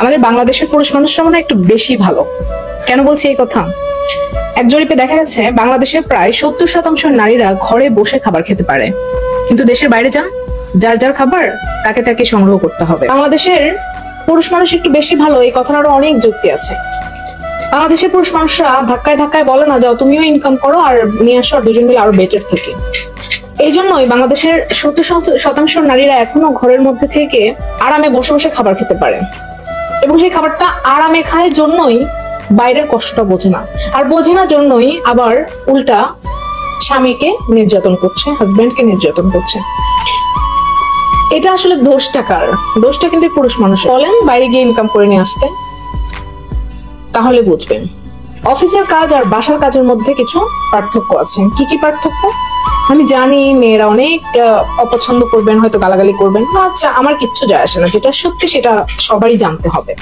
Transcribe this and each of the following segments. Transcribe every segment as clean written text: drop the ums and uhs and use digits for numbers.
আমাদের বাংলাদেশের পুরুষ মানুষরা মনে হয় একটু বেশি ভালো। কেন বলছি এই কথা? এক জরিপে দেখা গেছে বাংলাদেশের প্রায় 70% নারীরা ঘরে বসে খাবার খেতে পারে, কিন্তু দেশের বাইরে যান, যার যার খাবার তাকে তাকে সংগ্রহ করতে হবে। বাংলাদেশের পুরুষ মানুষ একটু বেশি ভালো, এই কথার আরো অনেক যুক্তি আছে। বাংলাদেশের পুরুষ মানুষরা ধাক্কায় ধাক্কায় বলে না, যাও তুমিও ইনকাম করো আর নিয়ে আসো, আর দুজন মিলে আরো বেটার থেকে। এই জন্যই বাংলাদেশের 70% নারীরা এখনো ঘরের মধ্যে থেকে আরামে বসে বসে খাবার খেতে পারে, এবং সেই খাবারটা আরামে খায় জন্যই বাইরের কষ্টটা বোঝে না, আর বোঝে না জন্যই আবার উল্টা স্বামীকে নির্যাতন করছে, হাজবেন্ডকে নির্যাতন করছে। এটা আসলে দোষটা কার? দোষটা কিন্তু পুরুষ মানুষ। বলেন বাইরে গিয়ে ইনকাম করে নিয়ে আসতে, তাহলে বুঝবেন অফিসের কাজ আর বাসার কাজের মধ্যে কিছু পার্থক্য আছে। কি কি পার্থক্য? আমি জানি মেয়েরা অনেক অপছন্দ করবেন, হয়তো গালাগালি করবেন, আচ্ছা আমার কিচ্ছু যায় আসে না, যেটা সত্যি সেটা সবারই জানতে হবে।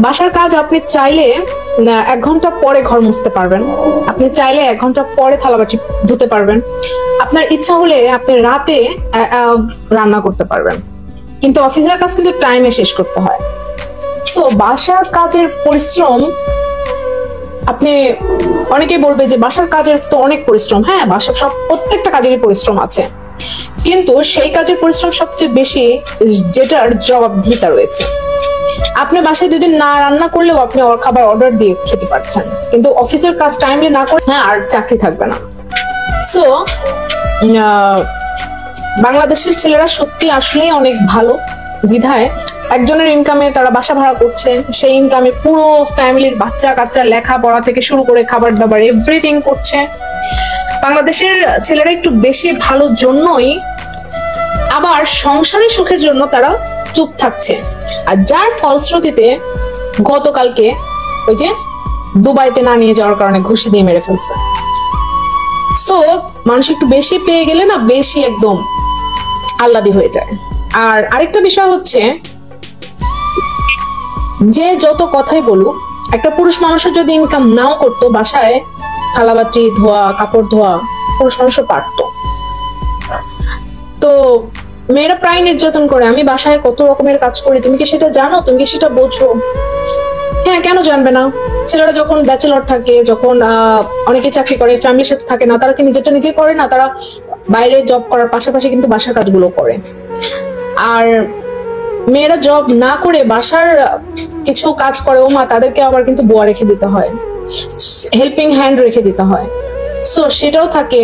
বাসার কাজ আপনি চাইলে 1 ঘন্টা পরে ঘর মুছতে পারবেন, আপনি চাইলে 1 ঘন্টা পরে থালাবাটি ধুতে পারবেন, আপনার ইচ্ছা হলে আপনি রাতে রান্না করতে পারবেন, কিন্তু অফিসের কাজ কিন্তু টাইমে শেষ করতে হয়। সো বাসার কাজের পরিশ্রম, আপনি অনেকে বলবে যে বাসার কাজের তো অনেক পরিশ্রম। হ্যাঁ, বাসার প্রত্যেকটা কাজেরই পরিশ্রম আছে, কিন্তু সেই কাজের পরিশ্রম সবচেয়ে বেশি যেটার জবাবদিহিতা রয়েছে। আপনি বাসায় 2 দিন না রান্না করলেও আপনি খাবার অর্ডার দিয়ে খেতে পারছেন, কিন্তু অফিসের কাজ টাইমলি না করে আর চাকরি থাকবে না। সো বাংলাদেশের ছেলেরা সত্যি আসলেই অনেক ভালো, বিধায় একজনের ইনকামে তারা বাসা ভাড়া করছে, সেই ইনকামে পুরো ফ্যামিলির বাচ্চা কাচ্চা লেখাপড়া থেকে শুরু করে খাবার দাবার এভরিথিং করছে। বাংলাদেশের ছেলেরা একটু বেশি ভালো জন্যই আবার সংসারের সুখের জন্য তারা চুপ থাকছে, আর যার ফলশ্রুতিতে গতকালকে ওই যে দুবাইতে না নিয়ে যাওয়ার কারণে ঘুষি দিয়ে মেরে ফেলছে। তো মানুষ একটু বেশি পেয়ে গেলে না বেশি একদম আহ্লাদি হয়ে যায়। আর আরেকটা বিষয় হচ্ছে যে যত কথাই বলুক, একটা পুরুষ মানুষের যদি ইনকাম নাও করতো, বাসায় থালাবাটি ধোয়া, কাপড় ধোয়া পুরুষ মানুষও পারতো। তো মেয়েরা প্রায় নির্যাতন করে, আমি বাসায় কত রকমের কাজ করি, তুমি কি সেটা জানো, তুমি কি সেটা বোঝো? হ্যাঁ, কেন জানবে না? ছেলেরা যখন ব্যাচেলর থাকে, যখন অনেকে চাকরি করে, ফ্যামিলির সাথে থাকে না, তারা কি নিজেরটা নিজে করে না? তারা বাইরে জব করার পাশাপাশি কিন্তু বাসার কাজগুলো করে। আর মেয়েরা জব না করে বাসার কিছু কাজ করে, ও মা, তাদেরকে আবার কিন্তু বুয়া রেখে দিতে হয়, হেল্পিং হ্যান্ড রেখে দিতে হয়। সো সেটাও থাকে।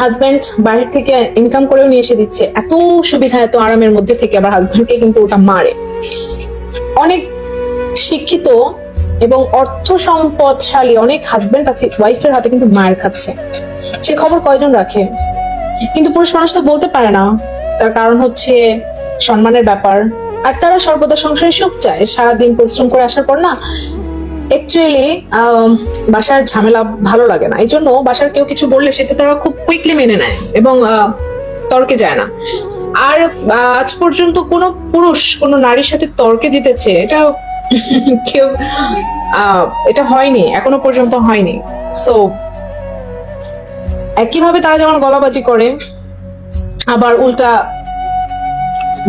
হাজবেন্ড বাইরে থেকে ইনকাম করেও নিয়ে এসে দিচ্ছে, এত সুবিধা, এত আরামের মধ্যে থেকে আবার হাজবেন্ডকে কিন্তু ওটা মারে। অনেক শিক্ষিত এবং অর্থ সম্পদশালী অনেক হাজবেন্ড আছে, ওয়াইফের হাতে কিন্তু মায়ের খাচ্ছে, সে খবর কয়জন রাখে? কিন্তু পুরুষ মানুষ তো বলতে পারে না, তার কারণ হচ্ছে সম্মানের ব্যাপার। আর তারা সর্বদা সংসারে সুখ চায়, সারাদিন পরিশ্রম করে আসার পর না অ্যাকচুয়ালি বাসার ঝামেলা ভালো লাগে না, এই জন্য বাসার কেউ কিছু বললে সেটা তারা খুব কুইকলি মেনে নেয় এবং তর্কে যায় না। আর আজ পর্যন্ত কোনো পুরুষ কোনো নারীর সাথে তর্কে জিতেছে এটা কেউ এটা হয়নি, এখনো পর্যন্ত হয়নি। সো একইভাবে তারা যেমন গলাবাজি করে, আবার উল্টা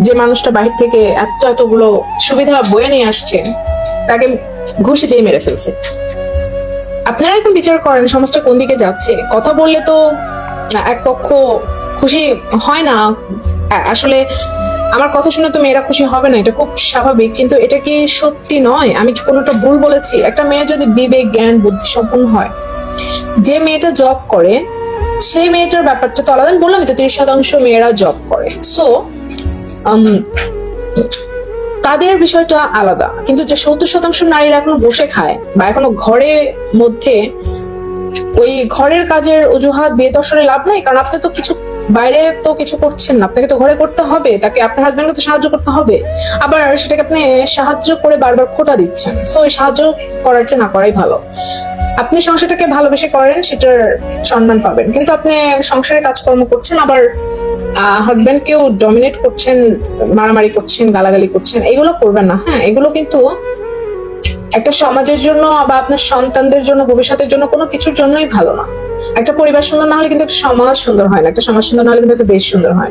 যে মানুষটা বাহির থেকে এতগুলো সুবিধা বয়ে নিয়ে আসছে তাকে ঘুষি দিয়ে মেরে ফেলছে। আপনারা এখন বিচার করেন সমাজটা কোন দিকে যাচ্ছে। কথা বললে তো এক পক্ষ খুশি হয় না, আসলে আমার কথা শুনে তো মেয়েরা খুশি হবে না, এটা খুব স্বাভাবিক, কিন্তু এটা কি সত্যি নয়? আমি কি কোনোটা ভুল বলেছি? একটা মেয়ে যদি বিবেক জ্ঞান বুদ্ধি সম্পন্ন হয়, যে মেয়েটা জব করে সেই মেয়েটার ব্যাপারটা তো আলাদা। আমি বললাম তো 30% মেয়েরা জব করে, সো তাদের বিষয়টা আলাদা। কিন্তু যে 70% নারীরা এখনো বসে খায় বা এখনো ঘরের মধ্যে, ওই ঘরের কাজের অজুহাত দিয়ে তো আসলে লাভ নাই, কারণ আপনি তো কিছু বাইরে তো কিছু করছেন না, আপনাকে তো ঘরে করতে হবে, তাকে আপনার হাজবেন্ডকে তো সাহায্য করতে হবে, আবার সেটাকে আপনি সাহায্য করে বারবার খোটা দিচ্ছেন। সো ওই সাহায্য করার চেয়ে না করাই ভালো। আপনি সংসারটাকে ভালোবেসে করেন, সেটার সম্মান পাবেন, কিন্তু আপনি সংসারে কাজকর্ম করছেন, আবার হাজবেন্ডকেও ডমিনেট করছেন, মারামারি করছেন, গালাগালি করছেন, এগুলো করবেন না। হ্যাঁ, এগুলো কিন্তু একটা সমাজের জন্য বা আপনার সন্তানদের জন্য, ভবিষ্যতের জন্য কোনো কিছুর জন্যই ভালো না। একটা পরিবার সুন্দর না হলে কিন্তু একটা সমাজ সুন্দর হয় না, একটা সমাজ সুন্দর না হলে কিন্তু একটা দেশ সুন্দর হয়।